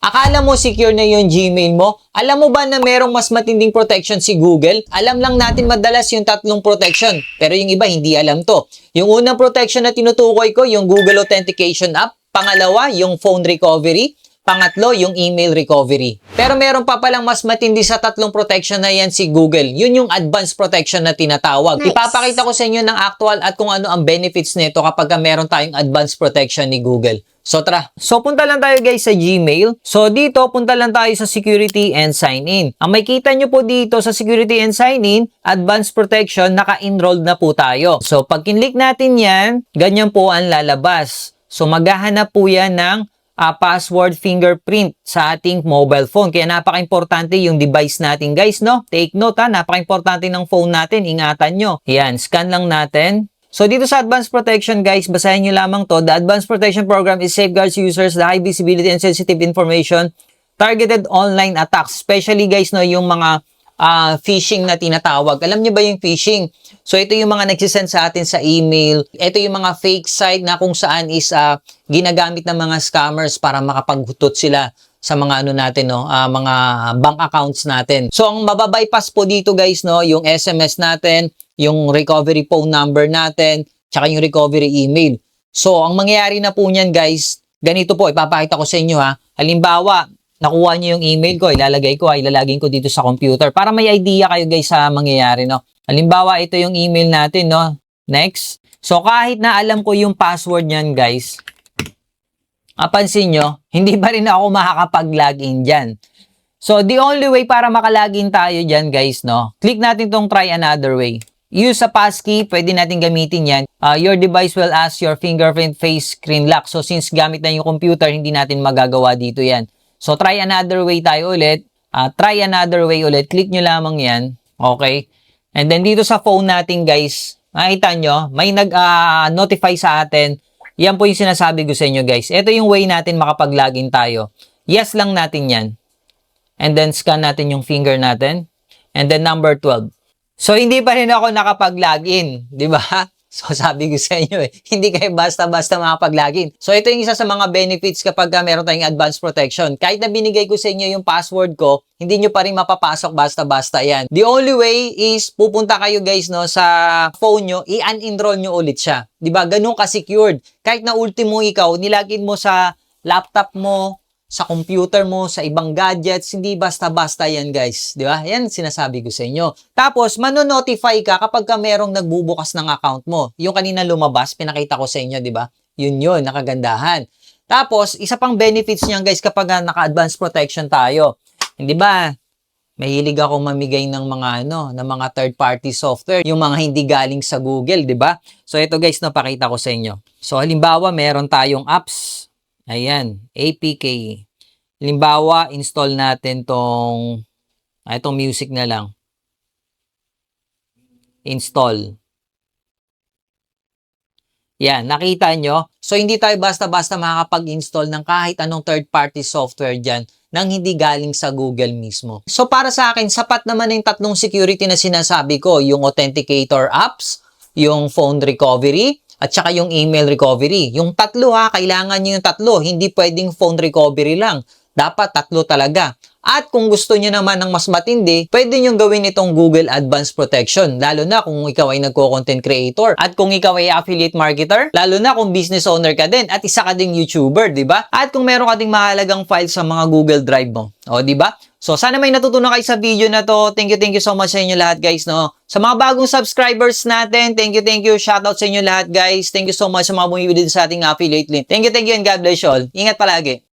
Akala mo secure na yung Gmail mo? Alam mo ba na merong mas matinding protection si Google? Alam lang natin madalas yung tatlong protection, pero yung iba hindi alam to. Yung unang protection na tinutukoy ko, yung Google Authentication App. Pangalawa, yung phone recovery. Pangatlo, yung email recovery. Pero meron pa palang mas matindi sa tatlong protection na yan si Google. Yun yung advanced protection na tinatawag. Nice. Ipapakita ko sa inyo ng actual at kung ano ang benefits nito kapag meron tayong advanced protection ni Google. So tara. So punta lang tayo guys sa Gmail. So dito punta lang tayo sa security and sign in. Ang makita nyo po dito sa security and sign in, advanced protection, naka-enrolled na po tayo. So pag kinlik natin yan, ganyan po ang lalabas. So maghahanap po yan ng password fingerprint sa ating mobile phone. Kaya napaka-importante yung device natin guys, no? Take note ha, napaka-importante ng phone natin. Ingatan nyo. Yan, scan lang natin. So dito sa advanced protection guys, basahin nyo lamang to. The advanced protection program is safeguards users the high visibility and sensitive information targeted online attacks. Especially guys, no, yung mga phishing na tinatawag. Alam niyo ba yung phishing? So ito yung mga nagsisend sa atin sa email. Ito yung mga fake site na kung saan is ginagamit ng mga scammers para makapaghutot sila sa mga ano natin, no, mga bank accounts natin. So ang mababypass po dito guys, no, yung SMS natin, yung recovery phone number natin, tsaka yung recovery email. So ang mangyayari na po niyan guys, ganito po, ipapakita ko sa inyo ha. Halimbawa, nakuha niyo yung email ko, ilalagay ko dito sa computer para may idea kayo guys sa mangyayari, no. Halimbawa, ito yung email natin, no. Next. So kahit na alam ko yung password niyan guys, pansin nyo, hindi pa rin ako makakapag-login dyan. So the only way para makalagin tayo dyan guys, no, click natin tong try another way. Use a passkey, pwede natin gamitin yan. Your device will ask your fingerprint face screen lock. So since gamit na yung computer, hindi natin magagawa dito yan. So, try another way tayo ulit. Try another way ulit. Click nyo lamang yan. Okay? And then, dito sa phone natin, guys, makita nyo, may nag-notify sa atin. Yan po yung sinasabi ko sa inyo, guys. Ito yung way natin makapag-login tayo. Yes lang natin yan. And then, scan natin yung finger natin. And then, number 12. So, hindi pa rin ako nakapag-login. Di ba? So, sabi ko sa inyo hindi kayo basta-basta makapag-login. So, ito yung isa sa mga benefits kapag meron tayong advanced protection. Kahit na binigay ko sa inyo yung password ko, hindi nyo pa rin mapapasok basta-basta yan. The only way is, pupunta kayo guys, no, sa phone nyo, i-unenroll nyo ulit siya. Diba? Ganun ka-secured. Kahit na ultimo ikaw, nilagin mo sa laptop mo, sa computer mo, sa ibang gadgets, hindi basta-basta yan guys. Di ba? Yan sinasabi ko sa inyo. Tapos, mano-notify ka kapag merong nagbubukas ng account mo. Yung kanina lumabas, pinakita ko sa inyo, di ba? Yun, nakagandahan. Tapos, isa pang benefits niyan guys kapag naka-advanced protection tayo. Hindi ba? Mahilig akong mamigay ng mga ng mga third-party software, yung mga hindi galing sa Google, di ba? So, ito guys, napakita ko sa inyo. So, halimbawa, meron tayong apps. Ayan, APK. Halimbawa, install natin itong music na lang. Install. Yan, nakita nyo? So, hindi tayo basta-basta makakapag-install ng kahit anong third-party software dyan nang hindi galing sa Google mismo. So, para sa akin, sapat naman yung tatlong security na sinasabi ko. Yung Authenticator apps, yung phone recovery, at saka yung email recovery. Yung tatlo kailangan nyo yung tatlo. Hindi pwedeng phone recovery lang. Dapat tatlo talaga. At kung gusto nyo naman ng mas matindi, pwede nyo gawin itong Google Advanced Protection. Lalo na kung ikaw ay nagko-content creator. At kung ikaw ay affiliate marketer. Lalo na kung business owner ka din. At isa ka ding YouTuber, di ba? At kung meron ka ding mahalagang files sa mga Google Drive mo. O, di ba? So, sana may natutunan kayo sa video na to. Thank you so much sa inyo lahat, guys, no? Sa mga bagong subscribers natin, thank you. Shoutout sa inyo lahat, guys. Thank you so much sa mga bumibili sa ating affiliate link. Thank you, and God bless you all. Ingat palagi.